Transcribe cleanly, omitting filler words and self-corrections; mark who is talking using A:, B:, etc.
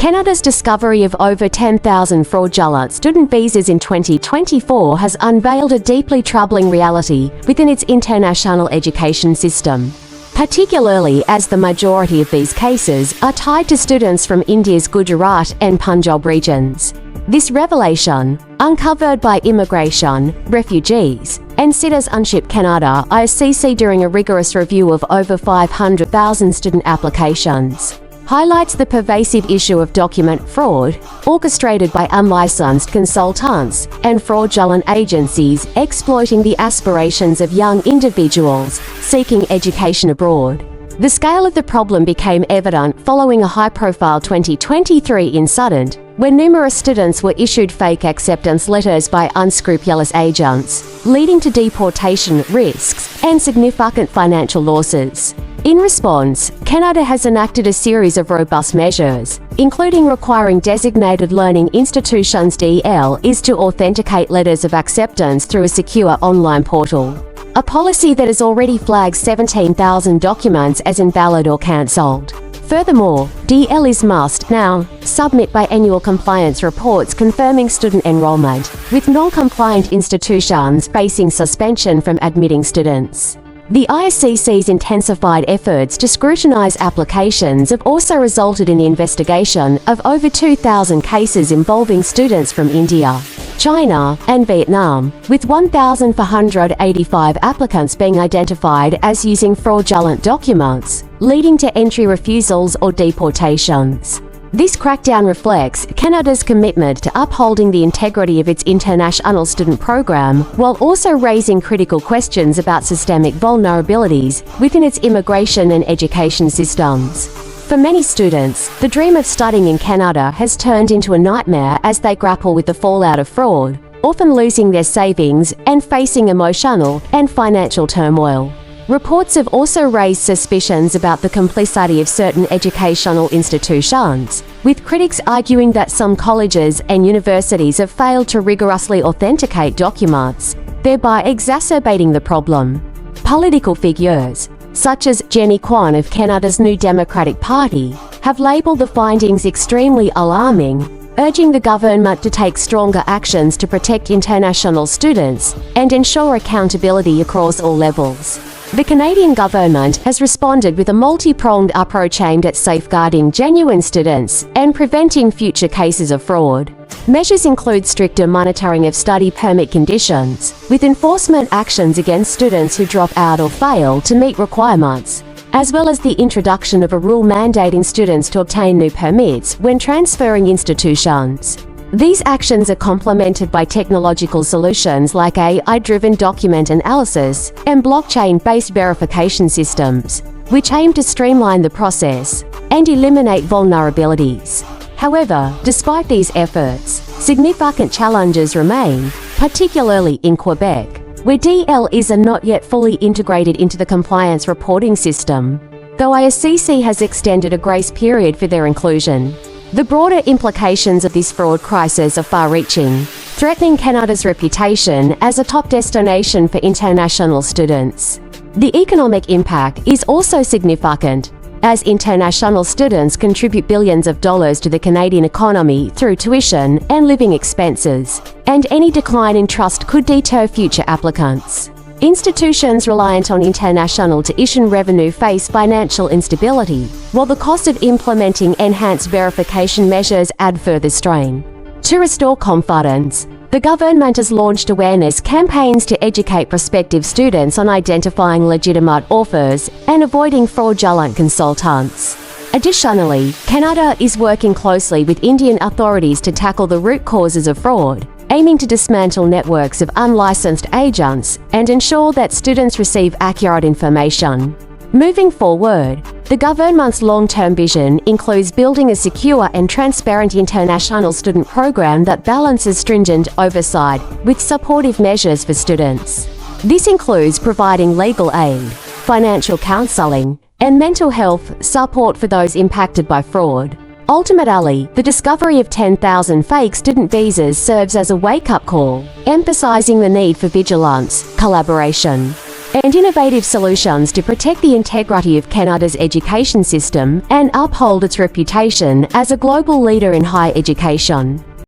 A: Canada's discovery of over 10,000 fraudulent student visas in 2024 has unveiled a deeply troubling reality within its international education system, particularly as the majority of these cases are tied to students from India's Gujarat and Punjab regions. This revelation, uncovered by Immigration, Refugees, and Citizenship Canada (ICC) during a rigorous review of over 500,000 student applications, highlights the pervasive issue of document fraud, orchestrated by unlicensed consultants and fraudulent agencies exploiting the aspirations of young individuals seeking education abroad. The scale of the problem became evident following a high-profile 2023 incident, where numerous students were issued fake acceptance letters by unscrupulous agents, leading to deportation risks and significant financial losses. In response, Canada has enacted a series of robust measures, including requiring designated learning institutions (DLs) to authenticate letters of acceptance through a secure online portal, a policy that has already flagged 17,000 documents as invalid or cancelled. Furthermore, DLs must now submit biannual compliance reports confirming student enrollment, with non-compliant institutions facing suspension from admitting students. The ICC's intensified efforts to scrutinise applications have also resulted in the investigation of over 2,000 cases involving students from India, China, and Vietnam, with 1,485 applicants being identified as using fraudulent documents, leading to entry refusals or deportations. This crackdown reflects Canada's commitment to upholding the integrity of its international student program, while also raising critical questions about systemic vulnerabilities within its immigration and education systems. For many students, the dream of studying in Canada has turned into a nightmare as they grapple with the fallout of fraud, often losing their savings and facing emotional and financial turmoil. Reports have also raised suspicions about the complicity of certain educational institutions, with critics arguing that some colleges and universities have failed to rigorously authenticate documents, thereby exacerbating the problem. Political figures, such as Jenny Kwan of Canada's New Democratic Party, have labelled the findings extremely alarming, urging the government to take stronger actions to protect international students and ensure accountability across all levels. The Canadian government has responded with a multi-pronged approach aimed at safeguarding genuine students and preventing future cases of fraud. Measures include stricter monitoring of study permit conditions, with enforcement actions against students who drop out or fail to meet requirements, as well as the introduction of a rule mandating students to obtain new permits when transferring institutions. These actions are complemented by technological solutions like AI-driven document analysis and blockchain-based verification systems, which aim to streamline the process and eliminate vulnerabilities. However, despite these efforts, significant challenges remain, particularly in Quebec, where DLs are not yet fully integrated into the compliance reporting system, though ICC has extended a grace period for their inclusion. The broader implications of this fraud crisis are far-reaching, threatening Canada's reputation as a top destination for international students. The economic impact is also significant, as international students contribute billions of dollars to the Canadian economy through tuition and living expenses, and any decline in trust could deter future applicants. Institutions reliant on international tuition revenue face financial instability, while the cost of implementing enhanced verification measures add further strain. To restore confidence, the government has launched awareness campaigns to educate prospective students on identifying legitimate offers and avoiding fraudulent consultants. Additionally, Canada is working closely with Indian authorities to tackle the root causes of fraud, aiming to dismantle networks of unlicensed agents and ensure that students receive accurate information. Moving forward, the government's long-term vision includes building a secure and transparent international student program that balances stringent oversight with supportive measures for students. This includes providing legal aid, financial counseling, and mental health support for those impacted by fraud. Ultimately, the discovery of 10,000 fake student visas serves as a wake-up call, emphasizing the need for vigilance, collaboration, and innovative solutions to protect the integrity of Canada's education system and uphold its reputation as a global leader in higher education.